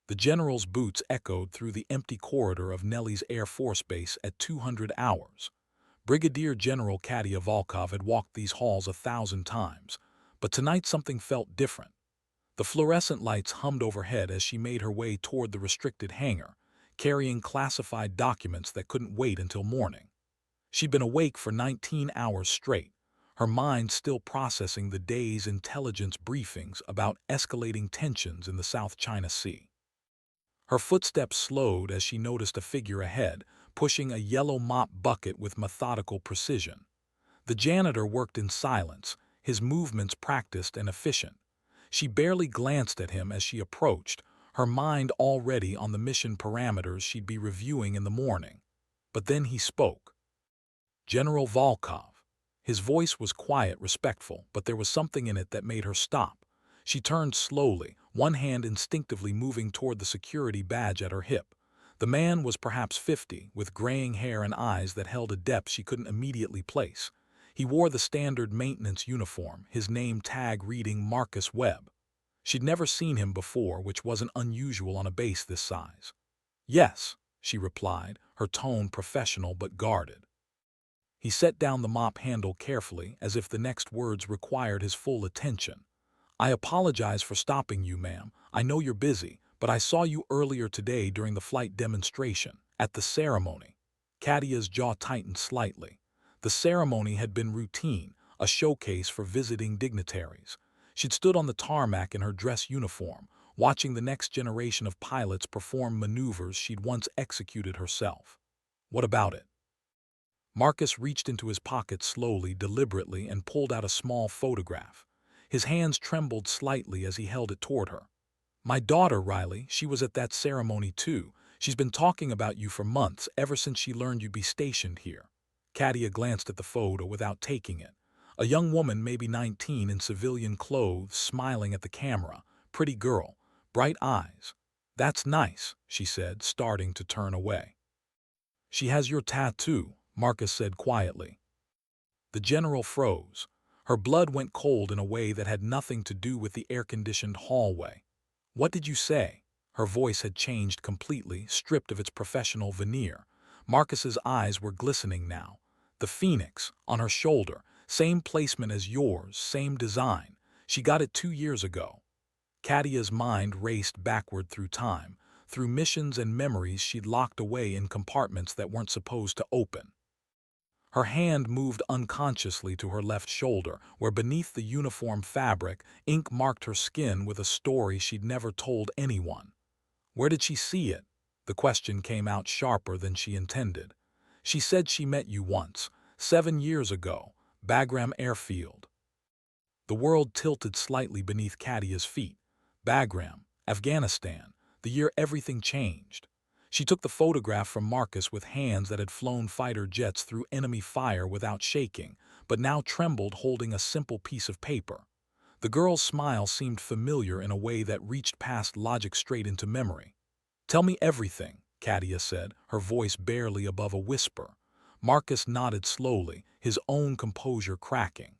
The general's boots echoed through the empty corridor of Nellie's Air Force Base at 200 hours. Brigadier General Katia Volkov had walked these halls 1,000 times, but tonight something felt different. The fluorescent lights hummed overhead as she made her way toward the restricted hangar, carrying classified documents that couldn't wait until morning. She'd been awake for 19 hours straight, her mind still processing the day's intelligence briefings about escalating tensions in the South China Sea. Her footsteps slowed as she noticed a figure ahead, pushing a yellow mop bucket with methodical precision. The janitor worked in silence, his movements practiced and efficient. She barely glanced at him as she approached, her mind already on the mission parameters she'd be reviewing in the morning. But then he spoke. General Volkov. His voice was quiet, respectful, but there was something in it that made her stop. She turned slowly, one hand instinctively moving toward the security badge at her hip. The man was perhaps 50, with graying hair and eyes that held a depth she couldn't immediately place. He wore the standard maintenance uniform, his name tag reading Marcus Webb. She'd never seen him before, which wasn't unusual on a base this size. "Yes," she replied, her tone professional but guarded. He set down the mop handle carefully, as if the next words required his full attention. "I apologize for stopping you, ma'am. I know you're busy, but I saw you earlier today during the flight demonstration, at the ceremony." Katia's jaw tightened slightly. The ceremony had been routine, a showcase for visiting dignitaries. She'd stood on the tarmac in her dress uniform, watching the next generation of pilots perform maneuvers she'd once executed herself. "What about it?" Marcus reached into his pocket slowly, deliberately, and pulled out a small photograph. His hands trembled slightly as he held it toward her. "My daughter, Riley, she was at that ceremony too. She's been talking about you for months, ever since she learned you'd be stationed here." Katia glanced at the photo without taking it. A young woman, maybe 19, in civilian clothes, smiling at the camera. Pretty girl, bright eyes. "That's nice," she said, starting to turn away. "She has your tattoo," Marcus said quietly. The general froze. Her blood went cold in a way that had nothing to do with the air-conditioned hallway. "What did you say?" Her voice had changed completely, stripped of its professional veneer. Marcus's eyes were glistening now. "The phoenix, on her shoulder, same placement as yours, same design. She got it 2 years ago." Katia's mind raced backward through time, through missions and memories she'd locked away in compartments that weren't supposed to open. Her hand moved unconsciously to her left shoulder, where beneath the uniform fabric, ink marked her skin with a story she'd never told anyone. Where did she see it? The question came out sharper than she intended. "She said she met you once, 7 years ago, Bagram Airfield." The world tilted slightly beneath Katia's feet. Bagram, Afghanistan, the year everything changed. She took the photograph from Marcus with hands that had flown fighter jets through enemy fire without shaking, but now trembled holding a simple piece of paper. The girl's smile seemed familiar in a way that reached past logic straight into memory. "Tell me everything," Katia said, her voice barely above a whisper. Marcus nodded slowly, his own composure cracking.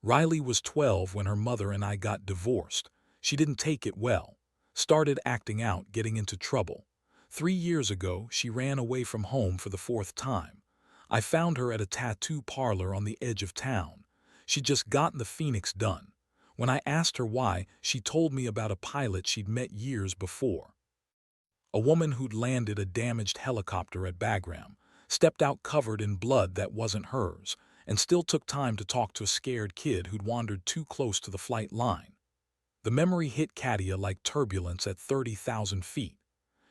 "Riley was 12 when her mother and I got divorced. She didn't take it well. Started acting out, getting into trouble. 3 years ago, she ran away from home for the 4th time. I found her at a tattoo parlor on the edge of town. She'd just gotten the Phoenix done. When I asked her why, she told me about a pilot she'd met years before. A woman who'd landed a damaged helicopter at Bagram, stepped out covered in blood that wasn't hers, and still took time to talk to a scared kid who'd wandered too close to the flight line." The memory hit Katia like turbulence at 30,000 feet.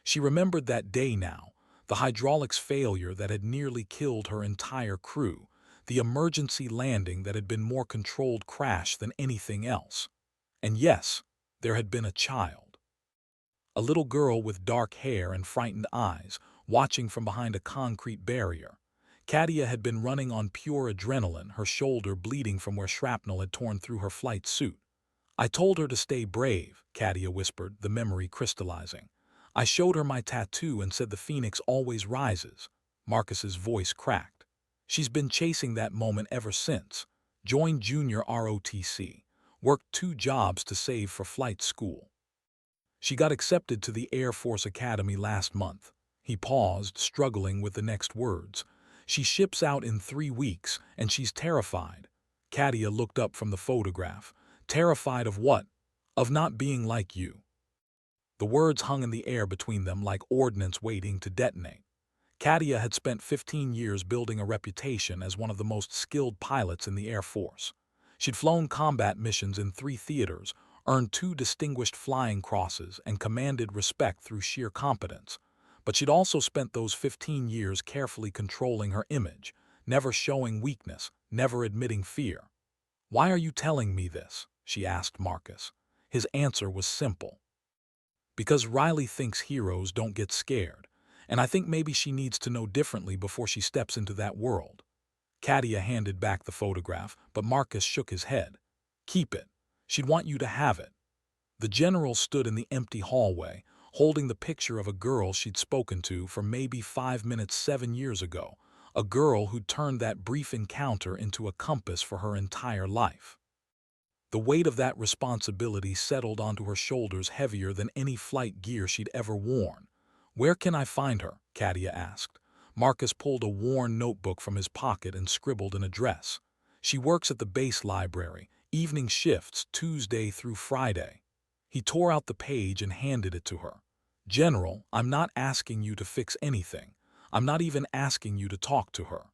She remembered that day now, the hydraulics failure that had nearly killed her entire crew, the emergency landing that had been more controlled crash than anything else. And yes, there had been a child. A little girl with dark hair and frightened eyes, watching from behind a concrete barrier. Katia had been running on pure adrenaline, her shoulder bleeding from where shrapnel had torn through her flight suit. "I told her to stay brave," Katia whispered, the memory crystallizing. "I showed her my tattoo and said the phoenix always rises." Marcus's voice cracked. "She's been chasing that moment ever since. Joined junior ROTC. Worked 2 jobs to save for flight school." She got accepted to the Air Force Academy last month. He paused, struggling with the next words. She ships out in 3 weeks, and she's terrified. Katia looked up from the photograph. Terrified of what? Of not being like you. The words hung in the air between them like ordnance waiting to detonate. Katia had spent 15 years building a reputation as one of the most skilled pilots in the Air Force. She'd flown combat missions in 3 theaters, earned 2 distinguished flying crosses, and commanded respect through sheer competence. But she'd also spent those 15 years carefully controlling her image, never showing weakness, never admitting fear. "Why are you telling me this?" she asked Marcus. His answer was simple. "Because Riley thinks heroes don't get scared, and I think maybe she needs to know differently before she steps into that world." Katia handed back the photograph, but Marcus shook his head. "Keep it. She'd want you to have it." The general stood in the empty hallway, holding the picture of a girl she'd spoken to for maybe 5 minutes 7 years ago, a girl who'd turned that brief encounter into a compass for her entire life. The weight of that responsibility settled onto her shoulders heavier than any flight gear she'd ever worn. "Where can I find her?" Katia asked. Marcus pulled a worn notebook from his pocket and scribbled an address. "She works at the base library, evening shifts, Tuesday through Friday." He tore out the page and handed it to her. "General, I'm not asking you to fix anything. I'm not even asking you to talk to her.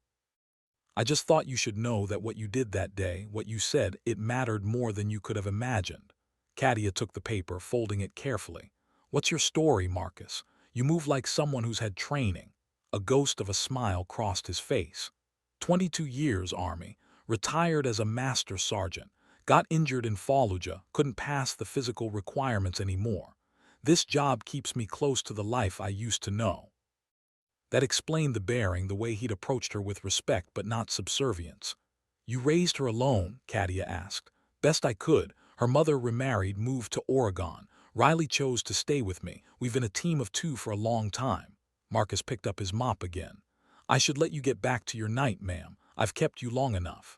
I just thought you should know that what you did that day, what you said, it mattered more than you could have imagined." Katia took the paper, folding it carefully. "What's your story, Marcus? You move like someone who's had training." A ghost of a smile crossed his face. 22 years, Army. Retired as a master sergeant. Got injured in Fallujah, couldn't pass the physical requirements anymore. This job keeps me close to the life I used to know." That explained the bearing, the way he'd approached her with respect but not subservience. "You raised her alone?" Katia asked. "Best I could. Her mother remarried, moved to Oregon. Riley chose to stay with me. We've been a team of 2 for a long time." Marcus picked up his mop again. "I should let you get back to your night, ma'am. I've kept you long enough."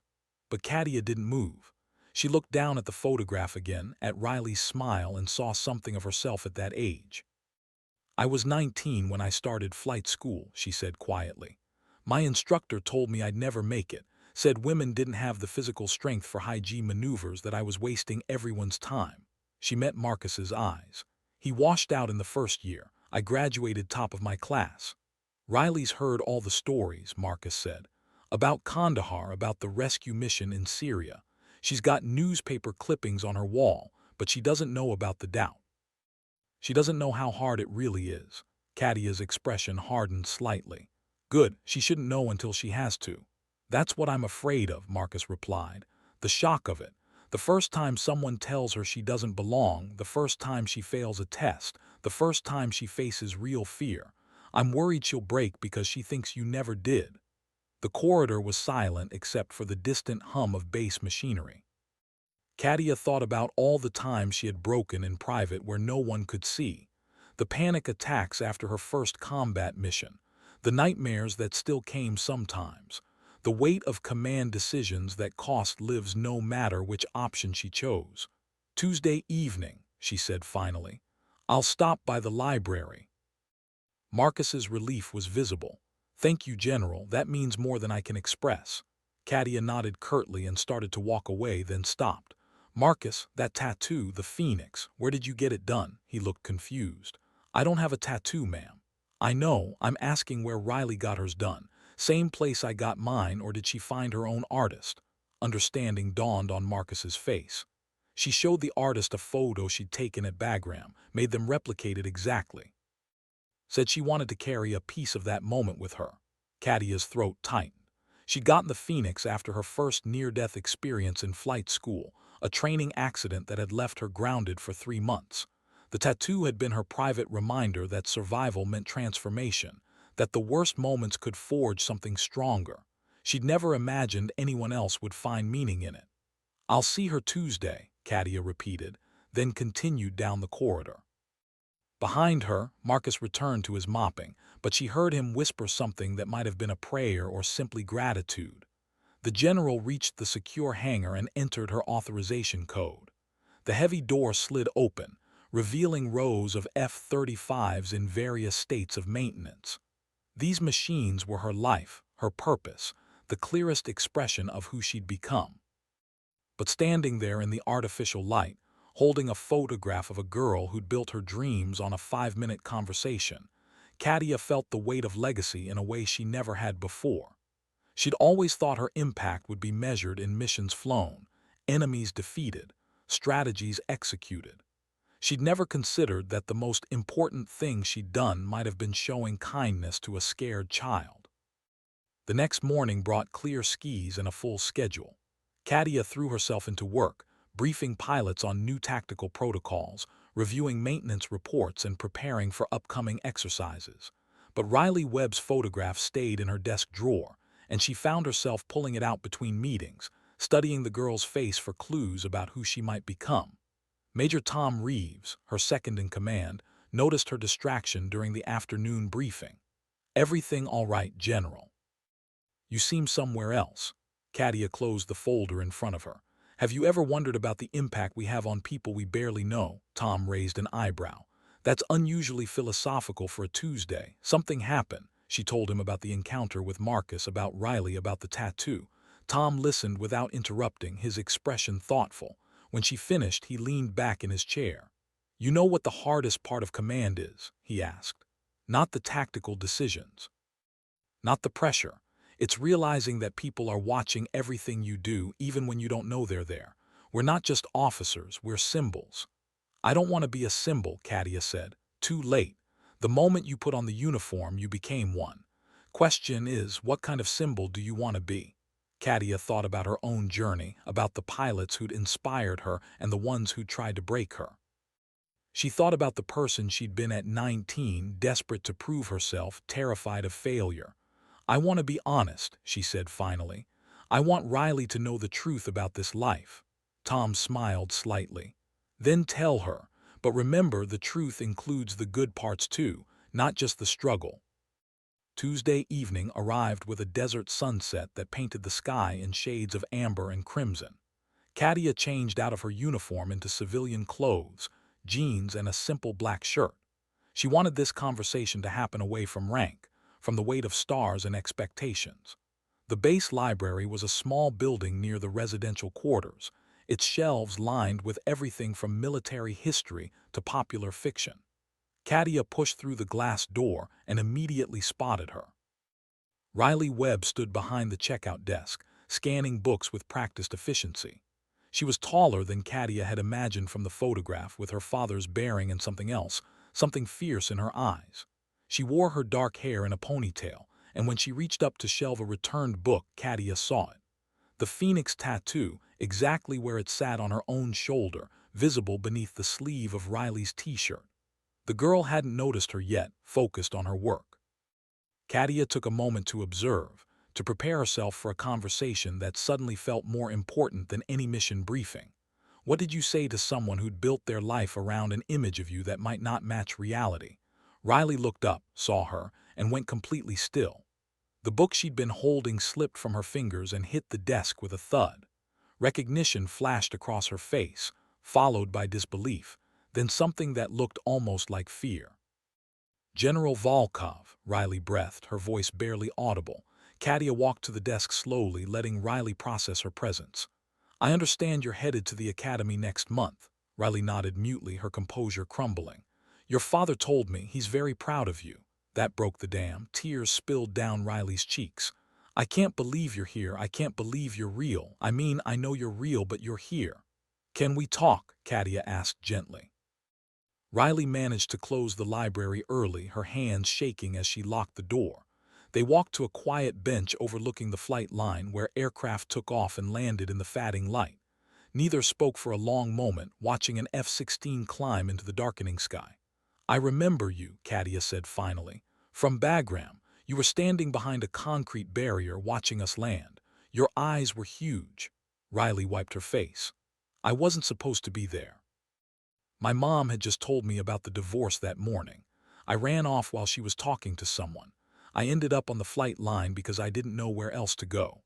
But Katia didn't move. She looked down at the photograph again, at Riley's smile, and saw something of herself at that age. "I was 19 when I started flight school," she said quietly. "My instructor told me I'd never make it, said women didn't have the physical strength for high-G maneuvers, that I was wasting everyone's time." She met Marcus's eyes. "He washed out in the first year. I graduated top of my class." "Riley's heard all the stories," Marcus said. "About Kandahar, about the rescue mission in Syria. She's got newspaper clippings on her wall, but she doesn't know about the doubt. She doesn't know how hard it really is." Katia's expression hardened slightly. "Good, she shouldn't know until she has to." "That's what I'm afraid of," Marcus replied. "The shock of it. The first time someone tells her she doesn't belong, the first time she fails a test, the first time she faces real fear. I'm worried she'll break because she thinks you never did." The corridor was silent except for the distant hum of base machinery. Katia thought about all the times she had broken in private where no one could see. The panic attacks after her first combat mission. The nightmares that still came sometimes. The weight of command decisions that cost lives no matter which option she chose. "Tuesday evening," she said finally. "I'll stop by the library." Marcus's relief was visible. "Thank you, General. That means more than I can express." Katia nodded curtly and started to walk away, then stopped. "Marcus, that tattoo, the phoenix, where did you get it done?" He looked confused. "I don't have a tattoo, ma'am." "I know, I'm asking where Riley got hers done. Same place I got mine, or did she find her own artist?" Understanding dawned on Marcus's face. "She showed the artist a photo she'd taken at Bagram, made them replicate it exactly. Said she wanted to carry a piece of that moment with her." Katia's throat tightened. She'd gotten the phoenix after her first near-death experience in flight school, a training accident that had left her grounded for 3 months. The tattoo had been her private reminder that survival meant transformation, that the worst moments could forge something stronger. She'd never imagined anyone else would find meaning in it. "I'll see her Tuesday," Katia repeated, then continued down the corridor. Behind her, Marcus returned to his mopping, but she heard him whisper something that might have been a prayer or simply gratitude. The general reached the secure hangar and entered her authorization code. The heavy door slid open. revealing rows of F-35s in various states of maintenance. These machines were her life, her purpose, the clearest expression of who she'd become. But standing there in the artificial light, holding a photograph of a girl who'd built her dreams on a 5-minute conversation, Katia felt the weight of legacy in a way she never had before. She'd always thought her impact would be measured in missions flown, enemies defeated, strategies executed. She'd never considered that the most important thing she'd done might have been showing kindness to a scared child. The next morning brought clear skies and a full schedule. Katia threw herself into work, briefing pilots on new tactical protocols, reviewing maintenance reports and preparing for upcoming exercises. But Riley Webb's photograph stayed in her desk drawer, and she found herself pulling it out between meetings, studying the girl's face for clues about who she might become. Major Tom Reeves, her second-in-command, noticed her distraction during the afternoon briefing. "Everything all right, General? You seem somewhere else." Katia closed the folder in front of her. "Have you ever wondered about the impact we have on people we barely know?" Tom raised an eyebrow. "That's unusually philosophical for a Tuesday. Something happened." She told him about the encounter with Marcus, about Riley, about the tattoo. Tom listened without interrupting, his expression thoughtful. When she finished, he leaned back in his chair. "You know what the hardest part of command is?" he asked. "Not the tactical decisions. Not the pressure. It's realizing that people are watching everything you do, even when you don't know they're there. We're not just officers, we're symbols." "I don't want to be a symbol," Katia said. "Too late. The moment you put on the uniform, you became one. Question is, what kind of symbol do you want to be?" Katia thought about her own journey, about the pilots who'd inspired her and the ones who'd tried to break her. She thought about the person she'd been at 19, desperate to prove herself, terrified of failure. "I want to be honest," she said finally. "I want Riley to know the truth about this life." Tom smiled slightly. "Then tell her, but remember, the truth includes the good parts too, not just the struggle." Tuesday evening arrived with a desert sunset that painted the sky in shades of amber and crimson. Katia changed out of her uniform into civilian clothes, jeans and a simple black shirt. She wanted this conversation to happen away from rank, from the weight of stars and expectations. The base library was a small building near the residential quarters, its shelves lined with everything from military history to popular fiction. Katia pushed through the glass door and immediately spotted her. Riley Webb stood behind the checkout desk, scanning books with practiced efficiency. She was taller than Katia had imagined from the photograph, with her father's bearing and something else, something fierce in her eyes. She wore her dark hair in a ponytail, and when she reached up to shelve a returned book, Katia saw it. The phoenix tattoo, exactly where it sat on her own shoulder, visible beneath the sleeve of Riley's t-shirt. The girl hadn't noticed her yet, focused on her work. Katia took a moment to observe, to prepare herself for a conversation that suddenly felt more important than any mission briefing. What did you say to someone who'd built their life around an image of you that might not match reality? Riley looked up, saw her, and went completely still. The book she'd been holding slipped from her fingers and hit the desk with a thud. Recognition flashed across her face, followed by disbelief, then something that looked almost like fear. "General Volkov," Riley breathed, her voice barely audible. Katia walked to the desk slowly, letting Riley process her presence. "I understand you're headed to the academy next month." Riley nodded mutely, her composure crumbling. "Your father told me he's very proud of you." That broke the dam. Tears spilled down Riley's cheeks. "I can't believe you're here. I can't believe you're real. I mean, I know you're real, but you're here." "Can we talk?" Katia asked gently. Riley managed to close the library early, her hands shaking as she locked the door. They walked to a quiet bench overlooking the flight line where aircraft took off and landed in the fading light. Neither spoke for a long moment, watching an F-16 climb into the darkening sky. "I remember you," Katia said finally. "From Bagram. You were standing behind a concrete barrier watching us land. Your eyes were huge." Riley wiped her face. "I wasn't supposed to be there. My mom had just told me about the divorce that morning. I ran off while she was talking to someone. I ended up on the flight line because I didn't know where else to go.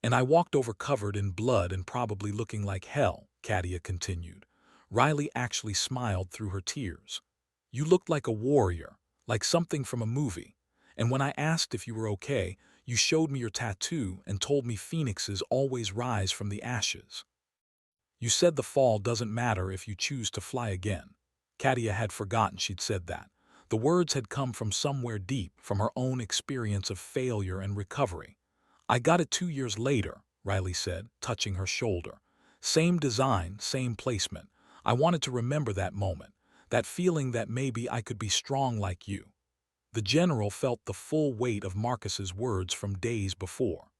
And I walked over covered in blood and probably looking like hell," Katia continued. Riley actually smiled through her tears. "You looked like a warrior, like something from a movie. And when I asked if you were okay, you showed me your tattoo and told me phoenixes always rise from the ashes. You said the fall doesn't matter if you choose to fly again." Katia had forgotten she'd said that. The words had come from somewhere deep, from her own experience of failure and recovery. "I got it 2 years later," Riley said, touching her shoulder. "Same design, same placement. I wanted to remember that moment, that feeling that maybe I could be strong like you." The general felt the full weight of Marcus's words from days before.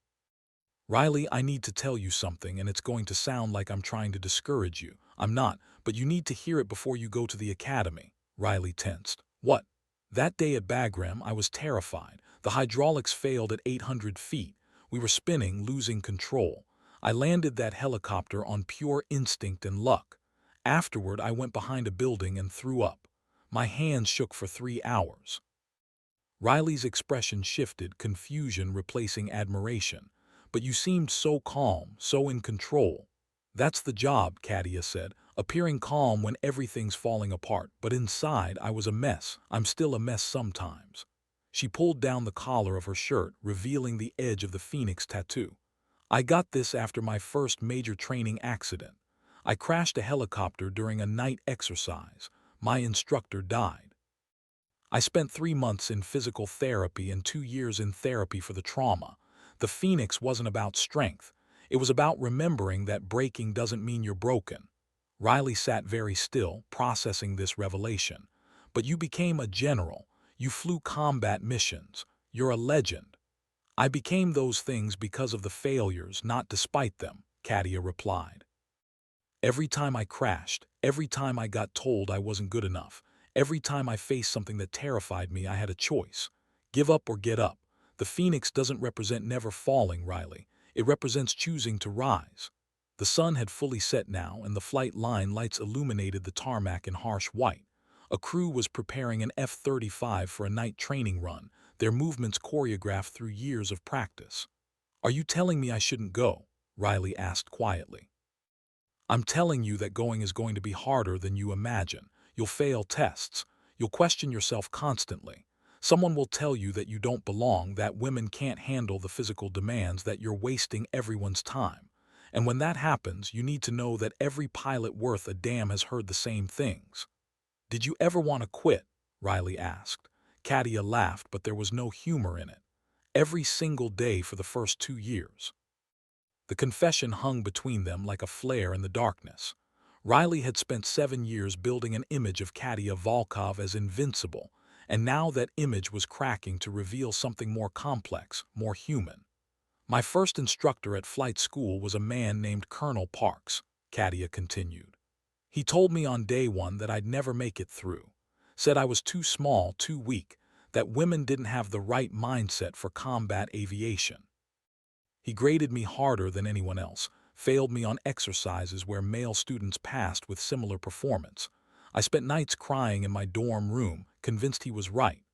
"Riley, I need to tell you something, and it's going to sound like I'm trying to discourage you. I'm not, but you need to hear it before you go to the academy." Riley tensed. "What?" "That day at Bagram, I was terrified. The hydraulics failed at 800 feet. We were spinning, losing control. I landed that helicopter on pure instinct and luck. Afterward, I went behind a building and threw up. My hands shook for 3 hours." Riley's expression shifted, confusion replacing admiration. "But you seemed so calm, so in control." "That's the job," Katia said, "appearing calm when everything's falling apart. But inside, I was a mess. I'm still a mess sometimes." She pulled down the collar of her shirt, revealing the edge of the phoenix tattoo. "I got this after my first major training accident. I crashed a helicopter during a night exercise. My instructor died. I spent 3 months in physical therapy and 2 years in therapy for the trauma. The phoenix wasn't about strength. It was about remembering that breaking doesn't mean you're broken." Riley sat very still, processing this revelation. "But you became a general. You flew combat missions. You're a legend." "I became those things because of the failures, not despite them," Katia replied. "Every time I crashed, every time I got told I wasn't good enough, every time I faced something that terrified me, I had a choice. Give up or get up. The phoenix doesn't represent never falling, Riley. It represents choosing to rise." The sun had fully set now, and the flight line lights illuminated the tarmac in harsh white. A crew was preparing an F-35 for a night training run, their movements choreographed through years of practice. "Are you telling me I shouldn't go?" Riley asked quietly. "I'm telling you that going is going to be harder than you imagine. You'll fail tests. You'll question yourself constantly. Someone will tell you that you don't belong, that women can't handle the physical demands, that you're wasting everyone's time. And when that happens, you need to know that every pilot worth a damn has heard the same things." "Did you ever want to quit?" Riley asked. Katia laughed, but there was no humor in it. "Every single day for the first 2 years." The confession hung between them like a flare in the darkness. Riley had spent 7 years building an image of Katia Volkov as invincible, and now that image was cracking to reveal something more complex, more human. "My first instructor at flight school was a man named Colonel Parks," Katia continued. "He told me on day one that I'd never make it through. Said I was too small, too weak, that women didn't have the right mindset for combat aviation. He graded me harder than anyone else, failed me on exercises where male students passed with similar performance. I spent nights crying in my dorm room, convinced he was right."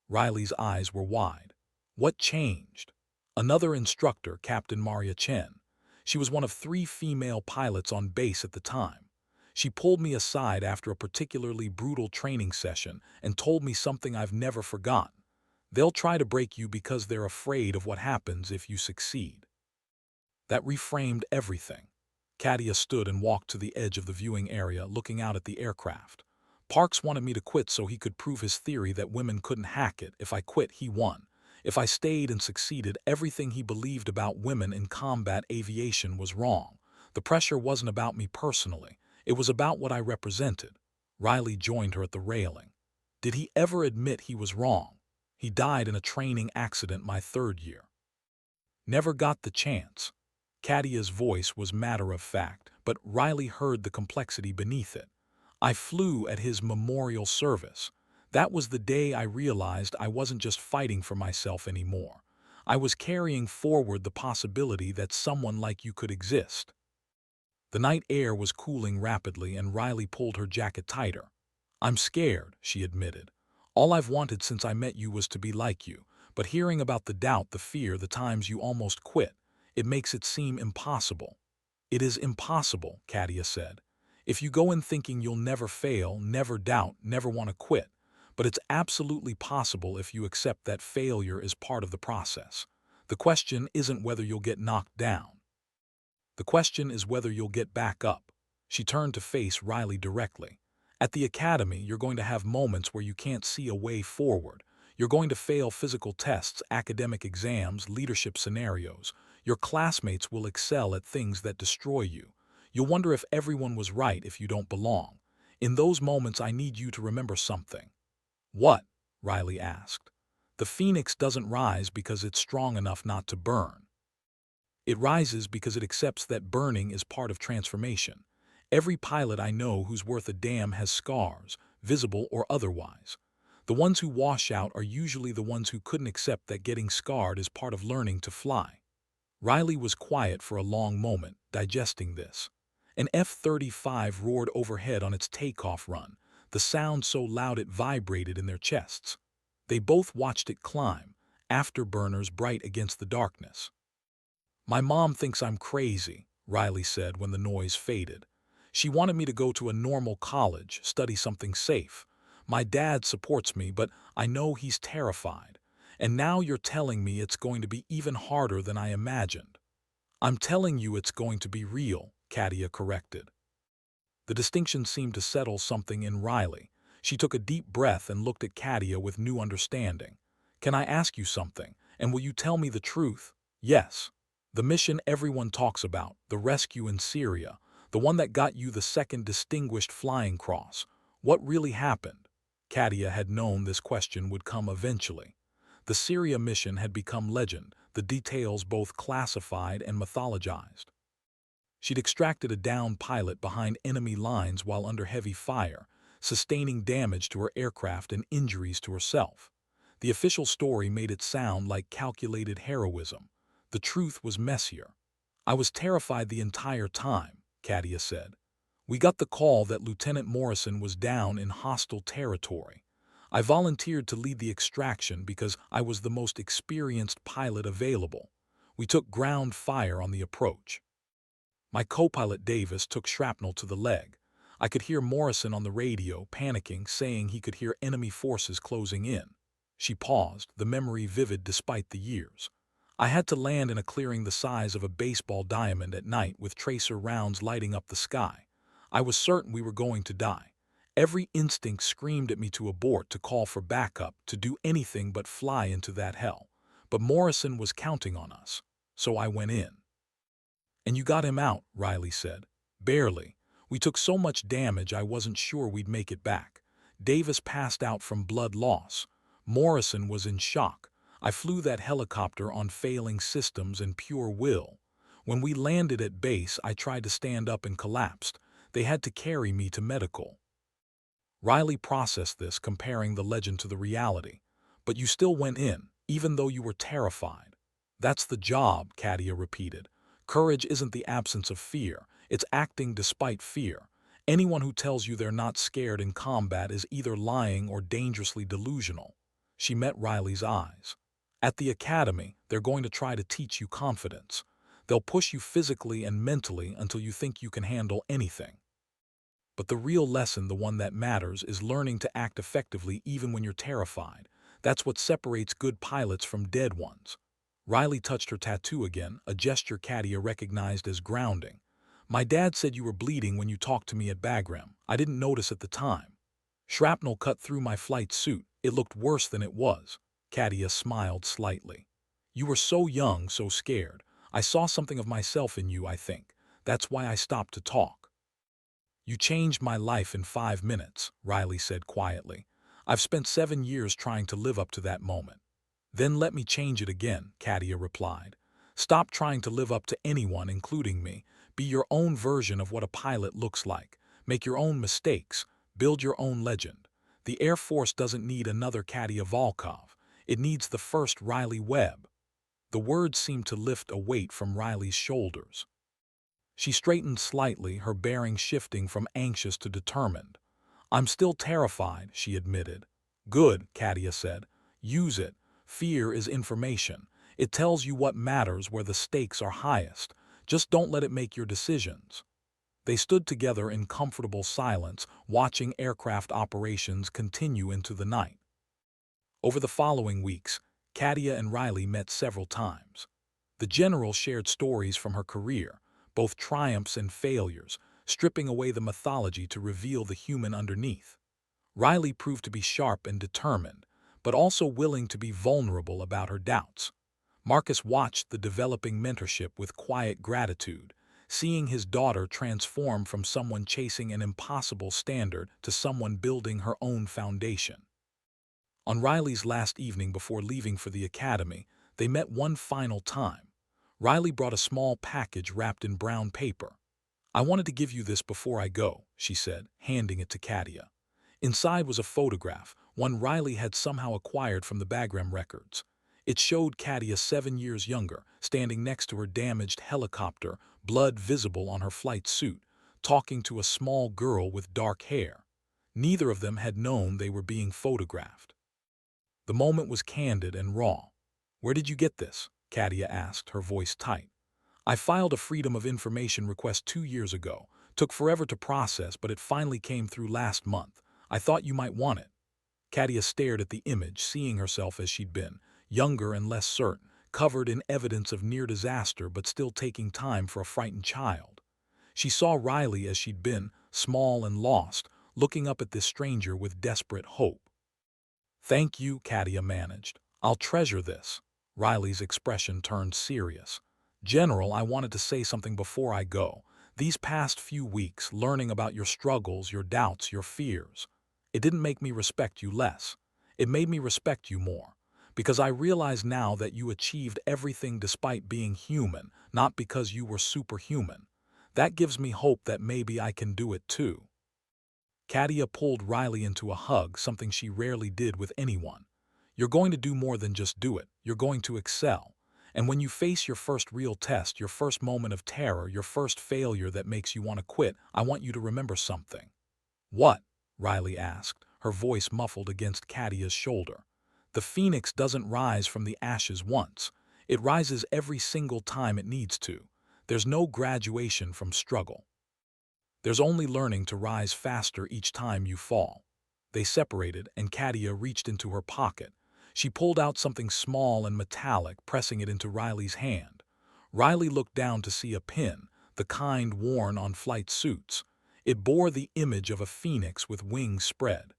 Riley's eyes were wide. "What changed?" "Another instructor, Captain Maria Chen. She was one of 3 female pilots on base at the time. She pulled me aside after a particularly brutal training session and told me something I've never forgotten. They'll try to break you because they're afraid of what happens if you succeed." That reframed everything. Katia stood and walked to the edge of the viewing area, looking out at the aircraft. "Parks wanted me to quit so he could prove his theory that women couldn't hack it. If I quit, he won. If I stayed and succeeded, everything he believed about women in combat aviation was wrong. The pressure wasn't about me personally. It was about what I represented." Riley joined her at the railing. "Did he ever admit he was wrong?" "He died in a training accident my 3rd year. Never got the chance." Katia's voice was matter-of-fact, but Riley heard the complexity beneath it. "I flew at his memorial service. That was the day I realized I wasn't just fighting for myself anymore. I was carrying forward the possibility that someone like you could exist." The night air was cooling rapidly, and Riley pulled her jacket tighter. "I'm scared," she admitted. "All I've wanted since I met you was to be like you, but hearing about the doubt, the fear, the times you almost quit, it makes it seem impossible." "It is impossible," Katia said. If you go in thinking you'll never fail, never doubt, never want to quit, but it's absolutely possible if you accept that failure is part of the process. The question isn't whether you'll get knocked down. The question is whether you'll get back up. She turned to face Riley directly. At the academy, you're going to have moments where you can't see a way forward. You're going to fail physical tests, academic exams, leadership scenarios. Your classmates will excel at things that destroy you. You'll wonder if everyone was right if you don't belong. In those moments, I need you to remember something. What? Riley asked. The phoenix doesn't rise because it's strong enough not to burn. It rises because it accepts that burning is part of transformation. Every pilot I know who's worth a damn has scars, visible or otherwise. The ones who wash out are usually the ones who couldn't accept that getting scarred is part of learning to fly. Riley was quiet for a long moment, digesting this. An F-35 roared overhead on its takeoff run, the sound so loud it vibrated in their chests. They both watched it climb, afterburners bright against the darkness. My mom thinks I'm crazy, Riley said when the noise faded. She wanted me to go to a normal college, study something safe. My dad supports me, but I know he's terrified. And now you're telling me it's going to be even harder than I imagined. I'm telling you it's going to be real, Katia corrected. The distinction seemed to settle something in Riley. She took a deep breath and looked at Katia with new understanding. Can I ask you something, and will you tell me the truth? Yes. The mission everyone talks about, the rescue in Syria, the one that got you the second Distinguished Flying Cross. What really happened? Katia had known this question would come eventually. The Syria mission had become legend, the details both classified and mythologized. She'd extracted a downed pilot behind enemy lines while under heavy fire, sustaining damage to her aircraft and injuries to herself. The official story made it sound like calculated heroism. The truth was messier. I was terrified the entire time, Katia said. We got the call that Lieutenant Morrison was down in hostile territory. I volunteered to lead the extraction because I was the most experienced pilot available. We took ground fire on the approach. My co-pilot Davis took shrapnel to the leg. I could hear Morrison on the radio, panicking, saying he could hear enemy forces closing in. She paused, the memory vivid despite the years. I had to land in a clearing the size of a baseball diamond at night with tracer rounds lighting up the sky. I was certain we were going to die. Every instinct screamed at me to abort, to call for backup, to do anything but fly into that hell. But Morrison was counting on us, so I went in. And you got him out, Riley said. Barely. We took so much damage I wasn't sure we'd make it back. Davis passed out from blood loss. Morrison was in shock. I flew that helicopter on failing systems and pure will. When we landed at base, I tried to stand up and collapsed. They had to carry me to medical. Riley processed this, comparing the legend to the reality. But you still went in, even though you were terrified. That's the job, Katia repeated. Courage isn't the absence of fear. It's acting despite fear. Anyone who tells you they're not scared in combat is either lying or dangerously delusional. She met Riley's eyes. At the academy, they're going to try to teach you confidence. They'll push you physically and mentally until you think you can handle anything. But the real lesson, the one that matters, is learning to act effectively even when you're terrified. That's what separates good pilots from dead ones. Riley touched her tattoo again, a gesture Katia recognized as grounding. My dad said you were bleeding when you talked to me at Bagram. I didn't notice at the time. Shrapnel cut through my flight suit. It looked worse than it was. Katia smiled slightly. You were so young, so scared. I saw something of myself in you, I think. That's why I stopped to talk. You changed my life in 5 minutes, Riley said quietly. I've spent 7 years trying to live up to that moment. Then let me change it again, Katia replied. Stop trying to live up to anyone, including me. Be your own version of what a pilot looks like. Make your own mistakes. Build your own legend. The Air Force doesn't need another Katia Volkov. It needs the first Riley Webb. The words seemed to lift a weight from Riley's shoulders. She straightened slightly, her bearing shifting from anxious to determined. I'm still terrified, she admitted. Good, Katia said. Use it. Fear is information. It tells you what matters, where the stakes are highest. Just don't let it make your decisions. They stood together in comfortable silence, watching aircraft operations continue into the night. Over the following weeks, Katia and Riley met several times. The general shared stories from her career, both triumphs and failures, stripping away the mythology to reveal the human underneath. Riley proved to be sharp and determined, but also willing to be vulnerable about her doubts. Marcus watched the developing mentorship with quiet gratitude, seeing his daughter transform from someone chasing an impossible standard to someone building her own foundation. On Riley's last evening before leaving for the academy, they met one final time. Riley brought a small package wrapped in brown paper. "I wanted to give you this before I go," she said, handing it to Katia. Inside was a photograph, one Riley had somehow acquired from the Bagram records. It showed Katia 7 years younger, standing next to her damaged helicopter, blood visible on her flight suit, talking to a small girl with dark hair. Neither of them had known they were being photographed. The moment was candid and raw. "Where did you get this?" Katia asked, her voice tight. "I filed a Freedom of Information request 2 years ago. Took forever to process, but it finally came through last month. I thought you might want it." Katia stared at the image, seeing herself as she'd been, younger and less certain, covered in evidence of near disaster but still taking time for a frightened child. She saw Riley as she'd been, small and lost, looking up at this stranger with desperate hope. "Thank you," Katia managed. "I'll treasure this." Riley's expression turned serious. "General, I wanted to say something before I go. These past few weeks, learning about your struggles, your doubts, your fears, it didn't make me respect you less. It made me respect you more. Because I realize now that you achieved everything despite being human, not because you were superhuman. That gives me hope that maybe I can do it too." Katia pulled Riley into a hug, something she rarely did with anyone. "You're going to do more than just do it. You're going to excel. And when you face your first real test, your first moment of terror, your first failure that makes you want to quit, I want you to remember something." "What?" Riley asked, her voice muffled against Katia's shoulder. "The phoenix doesn't rise from the ashes once. It rises every single time it needs to. There's no graduation from struggle. There's only learning to rise faster each time you fall." They separated, and Katia reached into her pocket. She pulled out something small and metallic, pressing it into Riley's hand. Riley looked down to see a pin, the kind worn on flight suits. It bore the image of a phoenix with wings spread.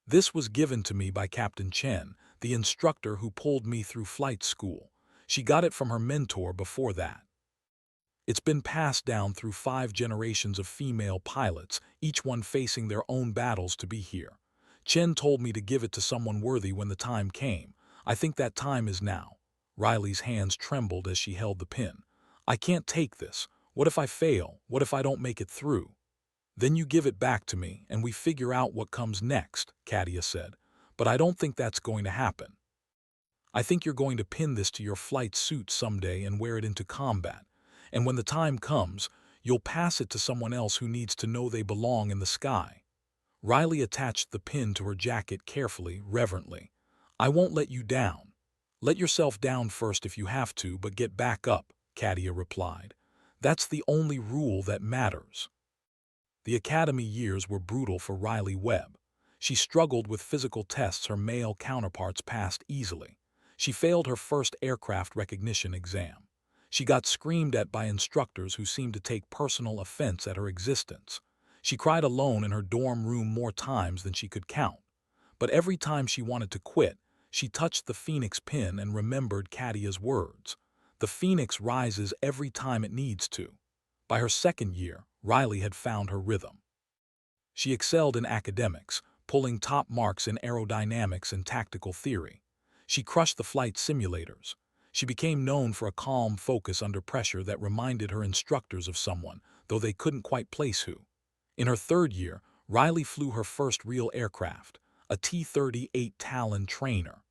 "This was given to me by Captain Chen, the instructor who pulled me through flight school. She got it from her mentor before that. It's been passed down through 5 generations of female pilots, each one facing their own battles to be here. Chen told me to give it to someone worthy when the time came. I think that time is now." Riley's hands trembled as she held the pin. "I can't take this. What if I fail? What if I don't make it through?" "Then you give it back to me, and we figure out what comes next," Katia said. "But I don't think that's going to happen. I think you're going to pin this to your flight suit someday and wear it into combat. And when the time comes, you'll pass it to someone else who needs to know they belong in the sky." Riley attached the pin to her jacket carefully, reverently. "I won't let you down." "Let yourself down first if you have to, but get back up," Katia replied. "That's the only rule that matters." The academy years were brutal for Riley Webb. She struggled with physical tests her male counterparts passed easily. She failed her first aircraft recognition exam. She got screamed at by instructors who seemed to take personal offense at her existence. She cried alone in her dorm room more times than she could count. But every time she wanted to quit, she touched the phoenix pin and remembered Katia's words. The phoenix rises every time it needs to. By her second year, Riley had found her rhythm. She excelled in academics, pulling top marks in aerodynamics and tactical theory. She crushed the flight simulators. She became known for a calm focus under pressure that reminded her instructors of someone, though they couldn't quite place who. In her third year, Riley flew her first real aircraft, a T-38 Talon trainer.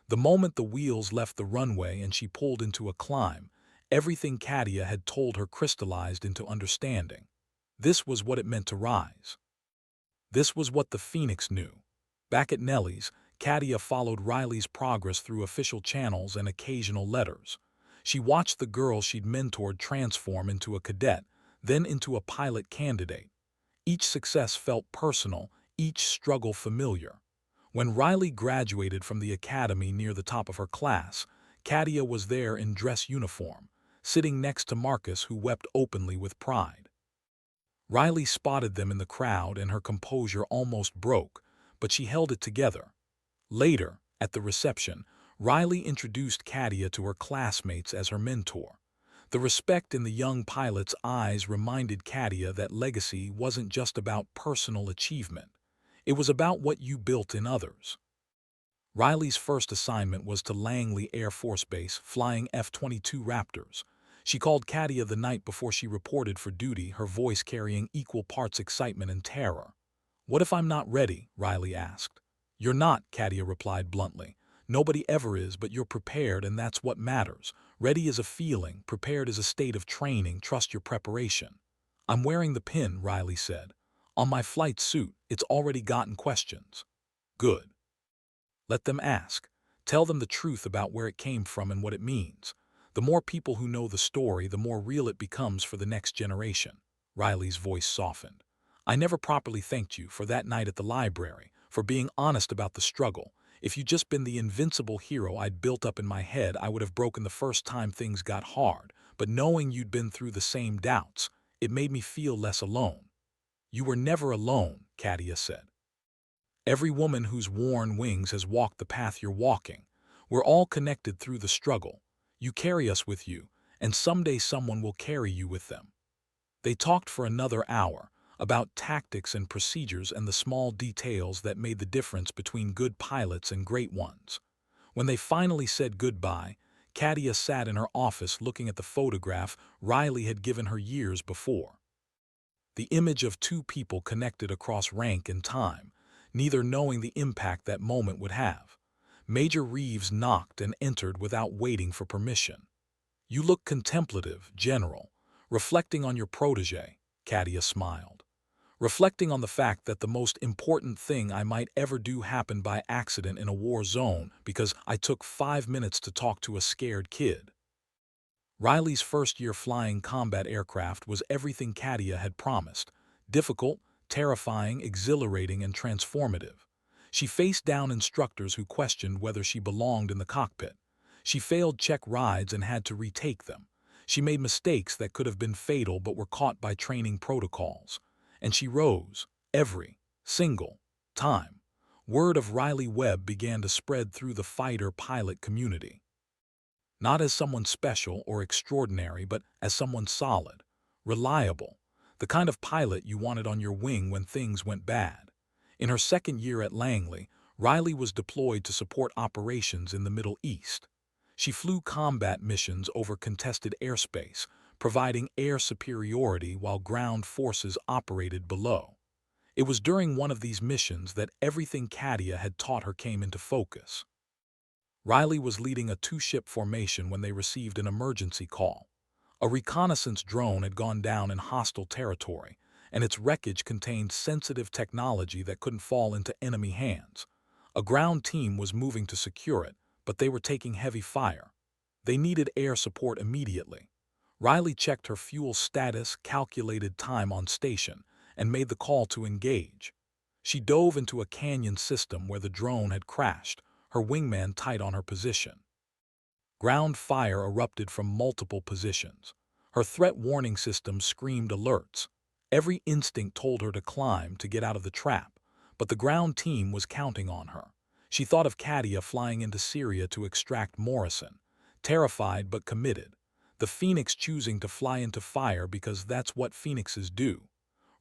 The moment the wheels left the runway and she pulled into a climb, everything Katia had told her crystallized into understanding. This was what it meant to rise. This was what the Phoenix knew. Back at Nellie's, Katia followed Riley's progress through official channels and occasional letters. She watched the girl she'd mentored transform into a cadet, then into a pilot candidate. Each success felt personal, each struggle familiar. When Riley graduated from the academy near the top of her class, Katia was there in dress uniform, sitting next to Marcus, who wept openly with pride. Riley spotted them in the crowd and her composure almost broke, but she held it together. Later, at the reception, Riley introduced Katia to her classmates as her mentor. The respect in the young pilot's eyes reminded Katia that legacy wasn't just about personal achievement. It was about what you built in others. Riley's first assignment was to Langley Air Force Base, flying F-22 Raptors. She called Katia the night before she reported for duty, her voice carrying equal parts excitement and terror. "What if I'm not ready?" Riley asked. "You're not," Katia replied bluntly. "Nobody ever is, but you're prepared, and that's what matters. Ready is a feeling, prepared is a state of training. Trust your preparation." "I'm wearing the pin," Riley said. "On my flight suit. It's already gotten questions." "Good. Let them ask. Tell them the truth about where it came from and what it means. The more people who know the story, the more real it becomes for the next generation." Riley's voice softened. "I never properly thanked you for that night at the library, for being honest about the struggle. If you'd just been the invincible hero I'd built up in my head, I would have broken the first time things got hard. But knowing you'd been through the same doubts, it made me feel less alone." "You were never alone," Katia said. "Every woman who's worn wings has walked the path you're walking. We're all connected through the struggle. You carry us with you, and someday someone will carry you with them." They talked for another hour, about tactics and procedures and the small details that made the difference between good pilots and great ones. When they finally said goodbye, Katia sat in her office looking at the photograph Riley had given her years before. The image of two people connected across rank and time, neither knowing the impact that moment would have. Major Reeves knocked and entered without waiting for permission. "You look contemplative, General. Reflecting on your protege," Katia smiled. "Reflecting on the fact that the most important thing I might ever do happened by accident in a war zone because I took 5 minutes to talk to a scared kid." Riley's first year flying combat aircraft was everything Katia had promised: difficult, terrifying, exhilarating, and transformative. She faced down instructors who questioned whether she belonged in the cockpit. She failed check rides and had to retake them. She made mistakes that could have been fatal but were caught by training protocols. And she rose, every single time. Word of Riley Webb began to spread through the fighter-pilot community. Not as someone special or extraordinary, but as someone solid, reliable, the kind of pilot you wanted on your wing when things went bad. In her second year at Langley, Riley was deployed to support operations in the Middle East. She flew combat missions over contested airspace, providing air superiority while ground forces operated below. It was during one of these missions that everything Katia had taught her came into focus. Riley was leading a two-ship formation when they received an emergency call. A reconnaissance drone had gone down in hostile territory, and its wreckage contained sensitive technology that couldn't fall into enemy hands. A ground team was moving to secure it, but they were taking heavy fire. They needed air support immediately. Riley checked her fuel status, calculated time on station, and made the call to engage. She dove into a canyon system where the drone had crashed, her wingman tight on her position. Ground fire erupted from multiple positions. Her threat warning system screamed alerts. Every instinct told her to climb to get out of the trap, but the ground team was counting on her. She thought of Katia flying into Syria to extract Morrison, terrified but committed. The Phoenix choosing to fly into fire because that's what Phoenixes do.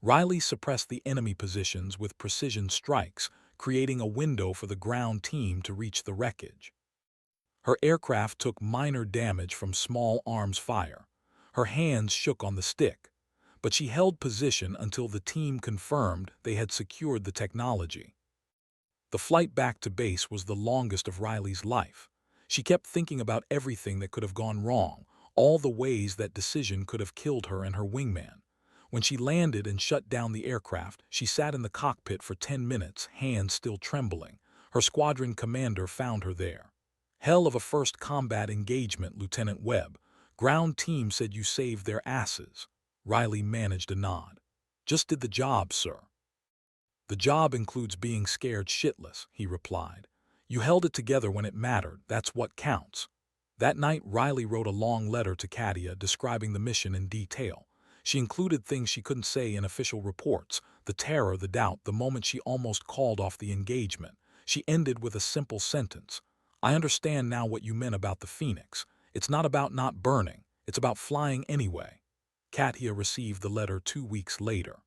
Riley suppressed the enemy positions with precision strikes, creating a window for the ground team to reach the wreckage. Her aircraft took minor damage from small arms fire. Her hands shook on the stick, but she held position until the team confirmed they had secured the technology. The flight back to base was the longest of Riley's life. She kept thinking about everything that could have gone wrong, all the ways that decision could have killed her and her wingman. When she landed and shut down the aircraft, she sat in the cockpit for 10 minutes, hands still trembling. Her squadron commander found her there. "Hell of a first combat engagement, Lieutenant Webb. Ground team said you saved their asses." Riley managed a nod. Just did the job, sir. The job includes being scared shitless, he replied. You held it together when it mattered, that's what counts. That night, Riley wrote a long letter to Katia describing the mission in detail. She included things she couldn't say in official reports, the terror, the doubt, the moment she almost called off the engagement. She ended with a simple sentence. I understand now what you meant about the Phoenix. It's not about not burning, it's about flying anyway. Katia received the letter 2 weeks later.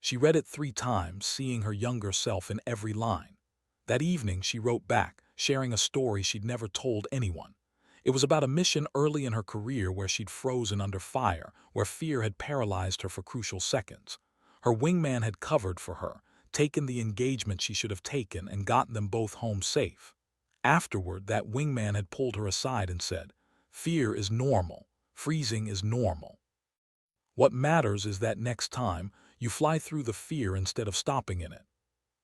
She read it 3 times, seeing her younger self in every line. That evening, she wrote back, sharing a story she'd never told anyone. It was about a mission early in her career where she'd frozen under fire, where fear had paralyzed her for crucial seconds. Her wingman had covered for her, taken the engagement she should have taken, and gotten them both home safe. Afterward, that wingman had pulled her aside and said, "Fear is normal. Freezing is normal. What matters is that next time, you fly through the fear instead of stopping in it."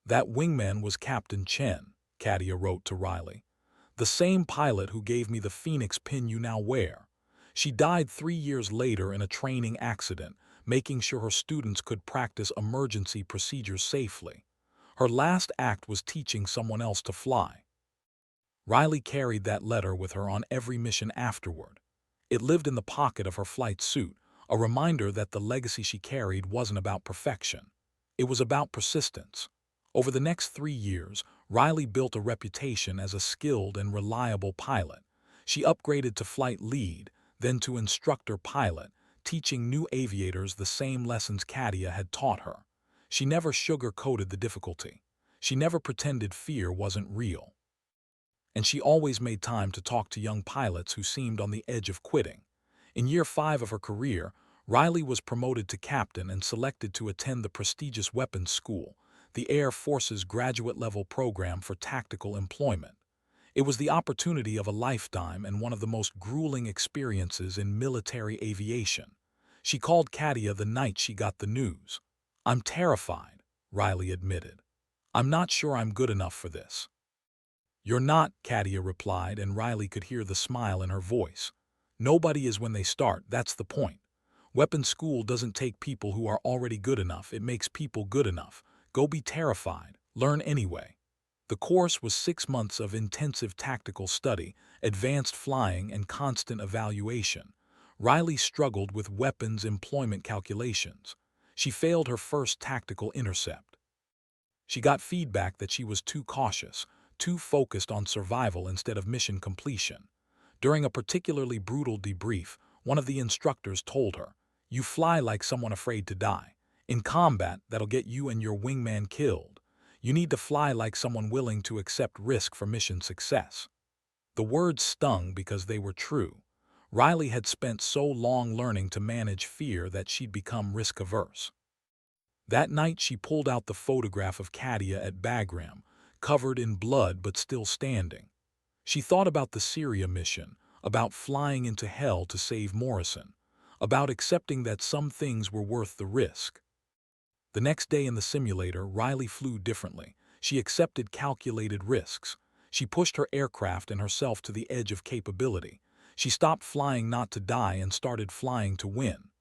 That wingman was Captain Chen, Katia wrote to Riley. The same pilot who gave me the Phoenix pin you now wear. She died 3 years later in a training accident, making sure her students could practice emergency procedures safely. Her last act was teaching someone else to fly. Riley carried that letter with her on every mission afterward. It lived in the pocket of her flight suit, a reminder that the legacy she carried wasn't about perfection. It was about persistence. Over the next 3 years, Riley built a reputation as a skilled and reliable pilot. She upgraded to flight lead, then to instructor pilot, teaching new aviators the same lessons Katia had taught her. She never sugar-coated the difficulty. She never pretended fear wasn't real. And she always made time to talk to young pilots who seemed on the edge of quitting. In year 5 of her career, Riley was promoted to captain and selected to attend the prestigious weapons school, the Air Force's graduate-level program for tactical employment. It was the opportunity of a lifetime and one of the most grueling experiences in military aviation. She called Katia the night she got the news. "I'm terrified," Riley admitted. "I'm not sure I'm good enough for this." "You're not," Katia replied, and Riley could hear the smile in her voice. "Nobody is when they start, that's the point. Weapons school doesn't take people who are already good enough, it makes people good enough. Go be terrified, learn anyway." The course was 6 months of intensive tactical study, advanced flying, and constant evaluation. Riley struggled with weapons employment calculations. She failed her first tactical intercept. She got feedback that she was too cautious, too focused on survival instead of mission completion. During a particularly brutal debrief, one of the instructors told her, "You fly like someone afraid to die. In combat, that'll get you and your wingman killed. You need to fly like someone willing to accept risk for mission success." The words stung because they were true. Riley had spent so long learning to manage fear that she'd become risk-averse. That night, she pulled out the photograph of Katia at Bagram, covered in blood but still standing. She thought about the Syria mission, about flying into hell to save Morrison, about accepting that some things were worth the risk. The next day in the simulator, Riley flew differently. She accepted calculated risks. She pushed her aircraft and herself to the edge of capability. She stopped flying not to die and started flying to win.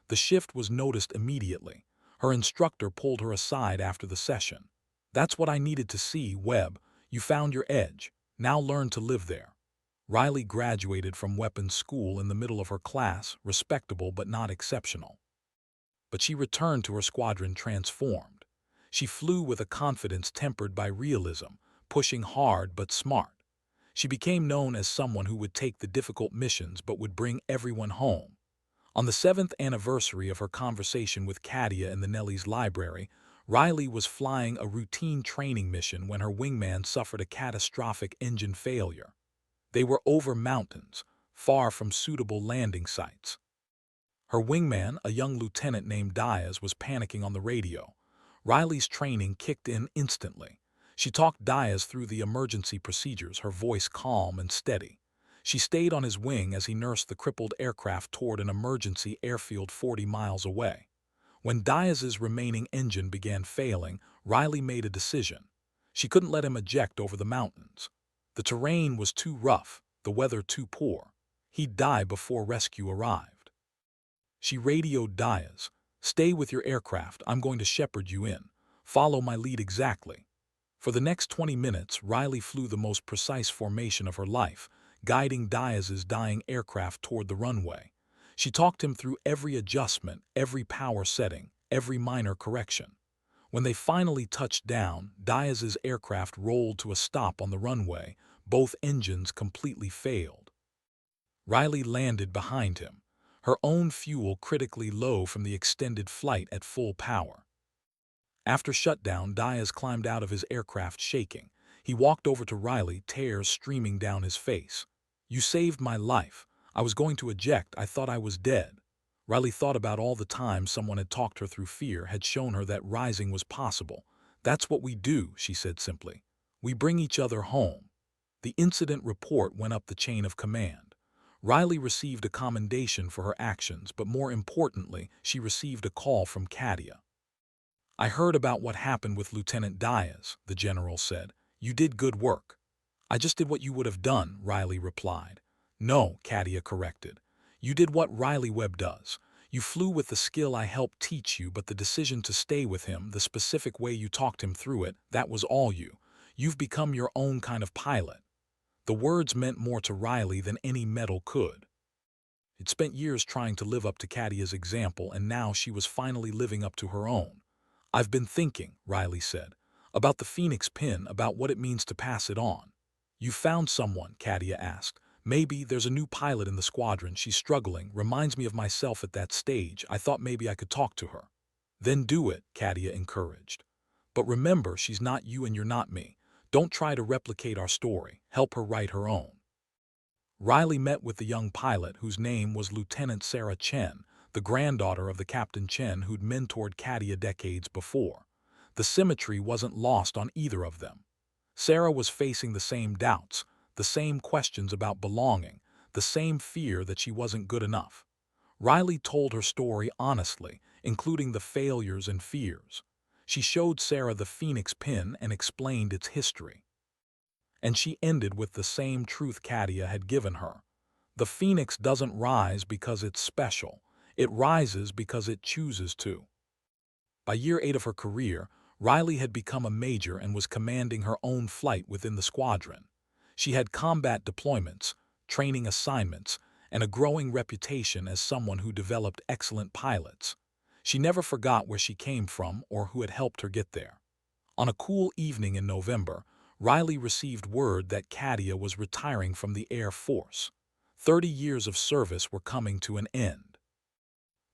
The shift was noticed immediately. Her instructor pulled her aside after the session. "That's what I needed to see, Webb. You found your edge. Now learn to live there." Riley graduated from weapons school in the middle of her class, respectable but not exceptional. But she returned to her squadron transformed. She flew with a confidence tempered by realism, pushing hard but smart. She became known as someone who would take the difficult missions but would bring everyone home. On the 7th anniversary of her conversation with Katia in the Nelly's library, Riley was flying a routine training mission when her wingman suffered a catastrophic engine failure. They were over mountains, far from suitable landing sites. Her wingman, a young lieutenant named Diaz, was panicking on the radio. Riley's training kicked in instantly. She talked Diaz through the emergency procedures, her voice calm and steady. She stayed on his wing as he nursed the crippled aircraft toward an emergency airfield 40 miles away. When Diaz's remaining engine began failing, Riley made a decision. She couldn't let him eject over the mountains. The terrain was too rough, the weather too poor. He'd die before rescue arrived. She radioed Diaz. "Stay with your aircraft, I'm going to shepherd you in. Follow my lead exactly." For the next 20 minutes, Riley flew the most precise formation of her life, guiding Diaz's dying aircraft toward the runway. She talked him through every adjustment, every power setting, every minor correction. When they finally touched down, Diaz's aircraft rolled to a stop on the runway. Both engines completely failed. Riley landed behind him, her own fuel critically low from the extended flight at full power. After shutdown, Diaz climbed out of his aircraft shaking. He walked over to Riley, tears streaming down his face. "You saved my life. I was going to eject. I thought I was dead." Riley thought about all the times someone had talked her through fear, had shown her that rising was possible. "That's what we do," she said simply. "We bring each other home." The incident report went up the chain of command. Riley received a commendation for her actions, but more importantly, she received a call from Katia. "I heard about what happened with Lieutenant Diaz," the general said. "You did good work." "I just did what you would have done," Riley replied. "No," Katia corrected. "You did what Riley Webb does. You flew with the skill I helped teach you, but the decision to stay with him, the specific way you talked him through it, that was all you. You've become your own kind of pilot." The words meant more to Riley than any medal could. It spent years trying to live up to Katia's example, and now she was finally living up to her own. "I've been thinking," Riley said, "about the Phoenix pin, about what it means to pass it on." "You found someone?" Katia asked. "Maybe there's a new pilot in the squadron. She's struggling, reminds me of myself at that stage. I thought maybe I could talk to her." "Then do it," Katia encouraged. "But remember, she's not you and you're not me. Don't try to replicate our story. Help her write her own." Riley met with the young pilot, whose name was Lieutenant Sarah Chen, the granddaughter of the Captain Chen who'd mentored Katia decades before. The symmetry wasn't lost on either of them. Sarah was facing the same doubts, the same questions about belonging, the same fear that she wasn't good enough. Riley told her story honestly, including the failures and fears. She showed Sarah the Phoenix pin and explained its history. And she ended with the same truth Katia had given her. The Phoenix doesn't rise because it's special. It rises because it chooses to. By year 8 of her career, Riley had become a major and was commanding her own flight within the squadron. She had combat deployments, training assignments, and a growing reputation as someone who developed excellent pilots. She never forgot where she came from or who had helped her get there. On a cool evening in November, Riley received word that Katia was retiring from the Air Force. 30 years of service were coming to an end.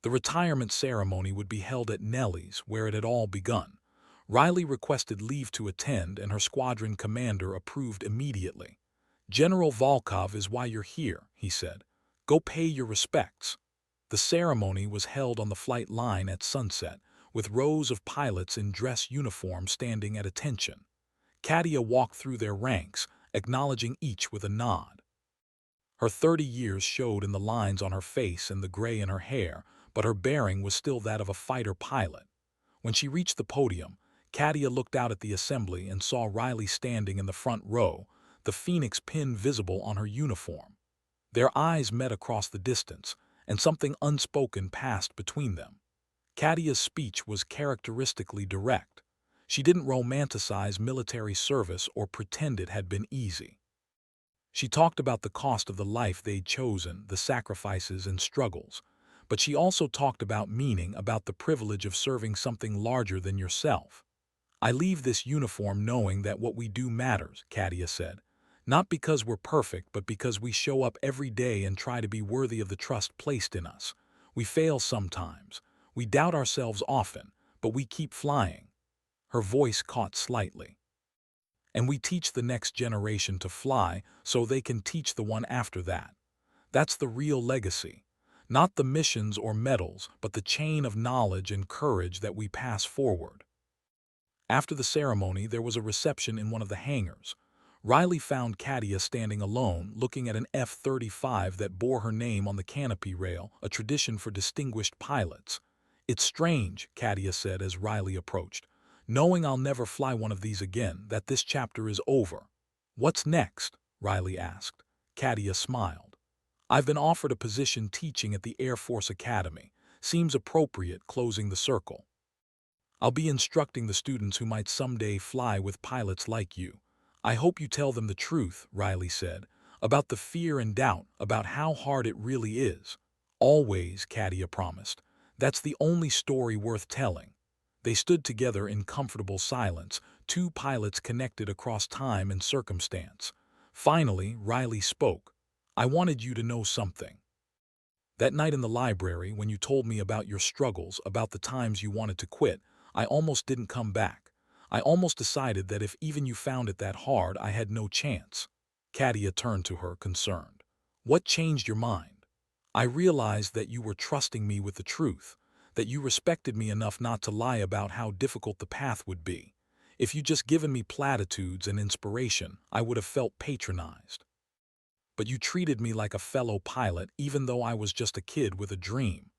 The retirement ceremony would be held at Nellie's, where it had all begun. Riley requested leave to attend, and her squadron commander approved immediately. "General Volkov is why you're here," he said. "Go pay your respects." The ceremony was held on the flight line at sunset, with rows of pilots in dress uniform standing at attention. Katia walked through their ranks, acknowledging each with a nod. Her 30 years showed in the lines on her face and the gray in her hair, but her bearing was still that of a fighter pilot. When she reached the podium, Katia looked out at the assembly and saw Riley standing in the front row, the Phoenix pin visible on her uniform. Their eyes met across the distance, and something unspoken passed between them. Katia's speech was characteristically direct. She didn't romanticize military service or pretend it had been easy. She talked about the cost of the life they'd chosen, the sacrifices and struggles. But she also talked about meaning, about the privilege of serving something larger than yourself. "I leave this uniform knowing that what we do matters," Katia said. "Not because we're perfect, but because we show up every day and try to be worthy of the trust placed in us. We fail sometimes. We doubt ourselves often, but we keep flying." Her voice caught slightly. "And we teach the next generation to fly so they can teach the one after that. That's the real legacy. Not the missions or medals, but the chain of knowledge and courage that we pass forward." After the ceremony, there was a reception in one of the hangars. Riley found Katia standing alone, looking at an F-35 that bore her name on the canopy rail, a tradition for distinguished pilots. "It's strange," Katia said as Riley approached, "knowing I'll never fly one of these again, that this chapter is over." "What's next?" Riley asked. Katia smiled. "I've been offered a position teaching at the Air Force Academy. Seems appropriate closing the circle. I'll be instructing the students who might someday fly with pilots like you. I hope you tell them the truth, Riley said, about the fear and doubt, about how hard it really is. Always, Katia promised. That's the only story worth telling. They stood together in comfortable silence, two pilots connected across time and circumstance. Finally, Riley spoke. I wanted you to know something. That night in the library, when you told me about your struggles, about the times you wanted to quit, I almost didn't come back. I almost decided that if even you found it that hard, I had no chance. Katia turned to her, concerned. What changed your mind? I realized that you were trusting me with the truth, that you respected me enough not to lie about how difficult the path would be. If you'd just given me platitudes and inspiration, I would have felt patronized. But you treated me like a fellow pilot even though I was just a kid with a dream.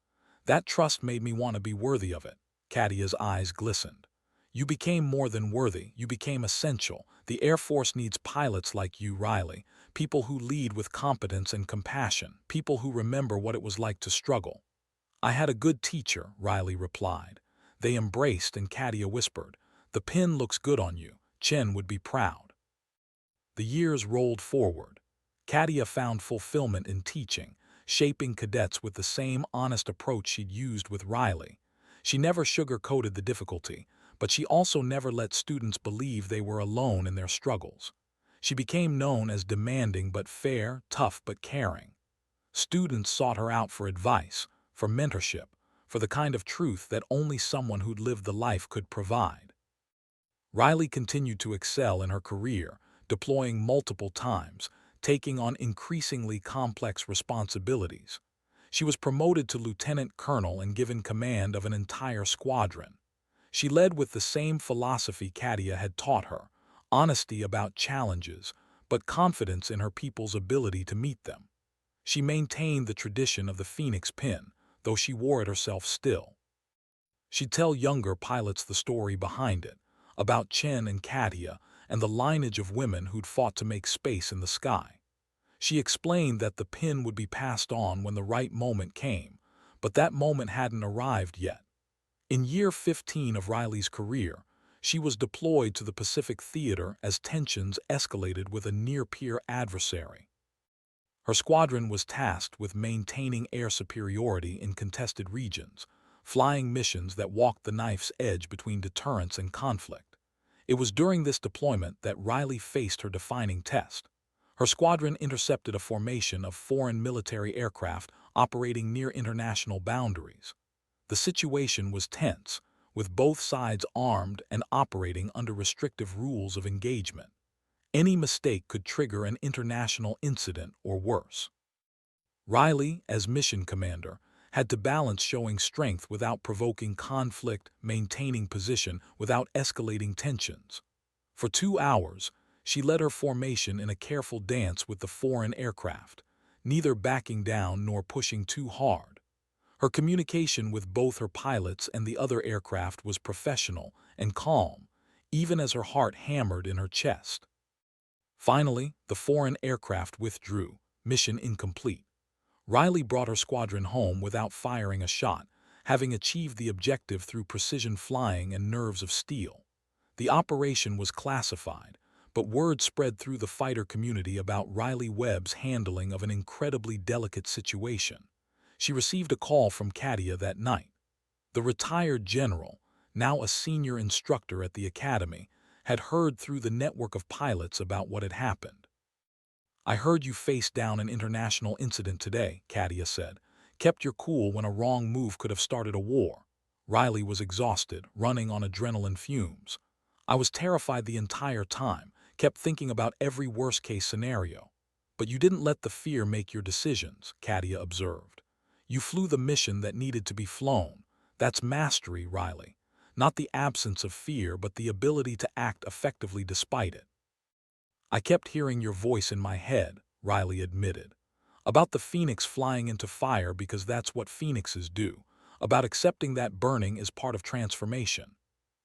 That trust made me want to be worthy of it. Katia's eyes glistened. You became more than worthy, you became essential. The Air Force needs pilots like you, Riley, people who lead with competence and compassion, people who remember what it was like to struggle. I had a good teacher, Riley replied. They embraced, and Katia whispered, the pin looks good on you. Chen would be proud. The years rolled forward. Katia found fulfillment in teaching, shaping cadets with the same honest approach she'd used with Riley. She never sugar-coated the difficulty, but she also never let students believe they were alone in their struggles. She became known as demanding but fair, tough but caring. Students sought her out for advice, for mentorship, for the kind of truth that only someone who'd lived the life could provide. Riley continued to excel in her career, deploying multiple times, taking on increasingly complex responsibilities. She was promoted to lieutenant colonel and given command of an entire squadron. She led with the same philosophy Katia had taught her, honesty about challenges, but confidence in her people's ability to meet them. She maintained the tradition of the Phoenix pin, though she wore it herself still. She'd tell younger pilots the story behind it, about Chen and Katia and the lineage of women who'd fought to make space in the sky. She explained that the pin would be passed on when the right moment came, but that moment hadn't arrived yet. In year 15 of Riley's career, she was deployed to the Pacific Theater as tensions escalated with a near-peer adversary. Her squadron was tasked with maintaining air superiority in contested regions, flying missions that walked the knife's edge between deterrence and conflict. It was during this deployment that Riley faced her defining test. Her squadron intercepted a formation of foreign military aircraft operating near international boundaries. The situation was tense, with both sides armed and operating under restrictive rules of engagement. Any mistake could trigger an international incident or worse. Riley, as mission commander, had to balance showing strength without provoking conflict, maintaining position without escalating tensions. For 2 hours, she led her formation in a careful dance with the foreign aircraft, neither backing down nor pushing too hard. Her communication with both her pilots and the other aircraft was professional and calm, even as her heart hammered in her chest. Finally, the foreign aircraft withdrew, mission incomplete. Riley brought her squadron home without firing a shot, having achieved the objective through precision flying and nerves of steel. The operation was classified, but word spread through the fighter community about Riley Webb's handling of an incredibly delicate situation. She received a call from Katia that night. The retired general, now a senior instructor at the academy, had heard through the network of pilots about what had happened. I heard you faced down an international incident today, Katia said. Kept your cool when a wrong move could have started a war. Riley was exhausted, running on adrenaline fumes. I was terrified the entire time, kept thinking about every worst-case scenario. But you didn't let the fear make your decisions, Katia observed. You flew the mission that needed to be flown. That's mastery, Riley. Not the absence of fear, but the ability to act effectively despite it. I kept hearing your voice in my head, Riley admitted. About the phoenix flying into fire because that's what phoenixes do. About accepting that burning is part of transformation.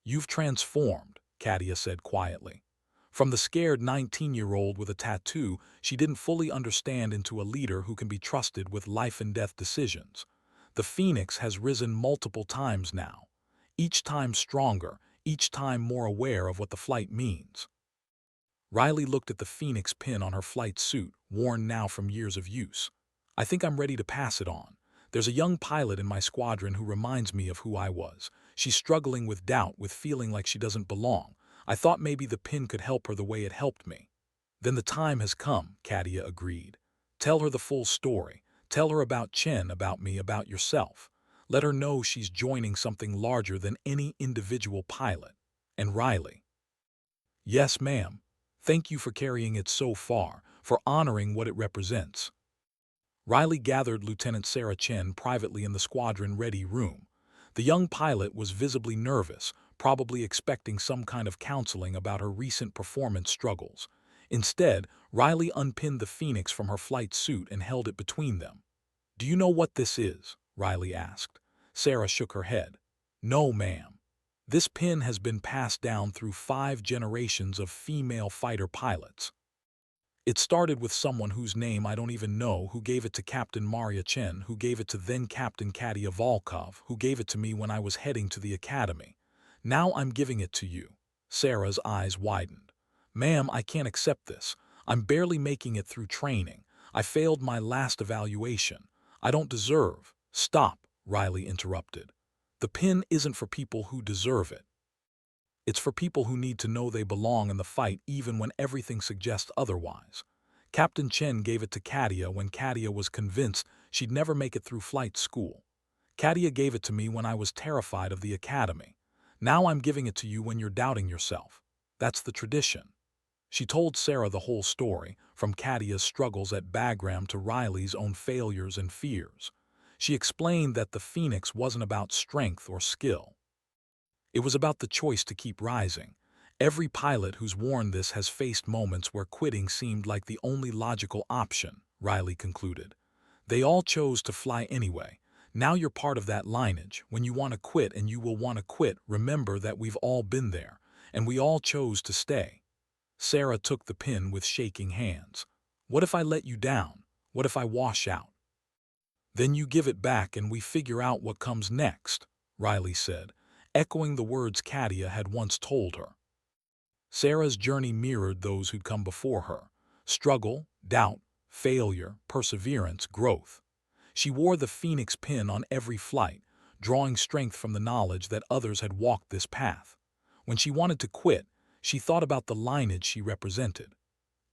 You've transformed, Katia said quietly. From the scared 19-year-old with a tattoo she didn't fully understand into a leader who can be trusted with life-and-death decisions. The Phoenix has risen multiple times now, each time stronger, each time more aware of what the flight means. Riley looked at the Phoenix pin on her flight suit, worn now from years of use. I think I'm ready to pass it on. There's a young pilot in my squadron who reminds me of who I was. She's struggling with doubt, with feeling like she doesn't belong. I thought maybe the pin could help her the way it helped me. Then the time has come, Katia agreed. Tell her the full story. Tell her about Chen, about me, about yourself. Let her know she's joining something larger than any individual pilot. And Riley. Yes, ma'am. Thank you for carrying it so far, for honoring what it represents. Riley gathered Lieutenant Sarah Chen privately in the squadron-ready room. The young pilot was visibly nervous, probably expecting some kind of counseling about her recent performance struggles. Instead, Riley unpinned the Phoenix from her flight suit and held it between them. "Do you know what this is?" Riley asked. Sarah shook her head. "No, ma'am. This pin has been passed down through 5 generations of female fighter pilots. It started with someone whose name I don't even know, who gave it to Captain Maria Chen, who gave it to then Captain Katia Volkov, who gave it to me when I was heading to the academy. Now I'm giving it to you." Sarah's eyes widened. "Ma'am, I can't accept this. I'm barely making it through training. I failed my last evaluation. I don't deserve—" "Stop," Riley interrupted. "The pin isn't for people who deserve it. It's for people who need to know they belong in the fight even when everything suggests otherwise. Captain Chen gave it to Katia when Katia was convinced she'd never make it through flight school. Katia gave it to me when I was terrified of the academy. Now I'm giving it to you when you're doubting yourself. That's the tradition." She told Sarah the whole story, from Katia's struggles at Bagram to Riley's own failures and fears. She explained that the Phoenix wasn't about strength or skill. It was about the choice to keep rising. Every pilot who's worn this has faced moments where quitting seemed like the only logical option, Riley concluded. They all chose to fly anyway. Now you're part of that lineage. When you want to quit, and you will want to quit, remember that we've all been there, and we all chose to stay. Sarah took the pin with shaking hands. "What if I let you down? What if I wash out?" "Then you give it back and we figure out what comes next," Riley said, echoing the words Katia had once told her. Sarah's journey mirrored those who'd come before her. Struggle, doubt, failure, perseverance, growth. She wore the Phoenix pin on every flight, drawing strength from the knowledge that others had walked this path. When she wanted to quit, she thought about the lineage she represented.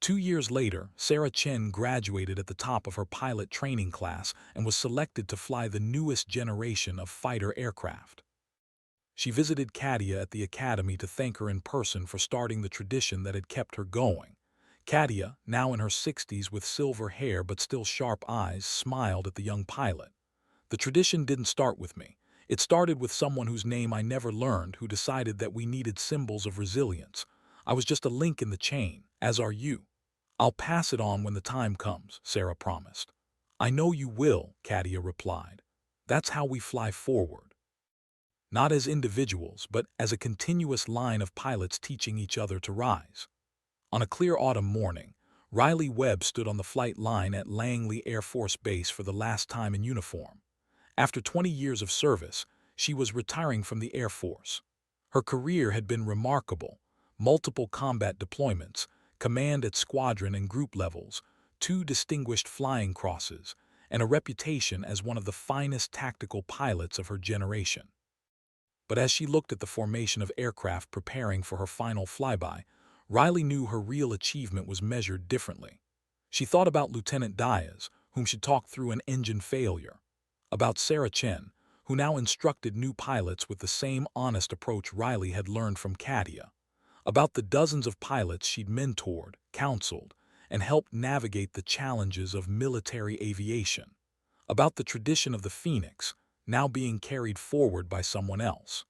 2 years later, Sarah Chen graduated at the top of her pilot training class and was selected to fly the newest generation of fighter aircraft. She visited Katia at the academy to thank her in person for starting the tradition that had kept her going. Katia, now in her 60s with silver hair but still sharp eyes, smiled at the young pilot. "The tradition didn't start with me. It started with someone whose name I never learned, who decided that we needed symbols of resilience. I was just a link in the chain, as are you." "I'll pass it on when the time comes," Sarah promised. "I know you will," Katia replied. "That's how we fly forward. Not as individuals, but as a continuous line of pilots teaching each other to rise." On a clear autumn morning, Riley Webb stood on the flight line at Langley Air Force Base for the last time in uniform. After 20 years of service, she was retiring from the Air Force. Her career had been remarkable: multiple combat deployments, command at squadron and group levels, 2 distinguished flying crosses, and a reputation as one of the finest tactical pilots of her generation. But as she looked at the formation of aircraft preparing for her final flyby, Riley knew her real achievement was measured differently. She thought about Lieutenant Diaz, whom she talked through an engine failure; about Sarah Chen, who now instructed new pilots with the same honest approach Riley had learned from Katia; about the dozens of pilots she'd mentored, counseled, and helped navigate the challenges of military aviation; about the tradition of the Phoenix, now being carried forward by someone else.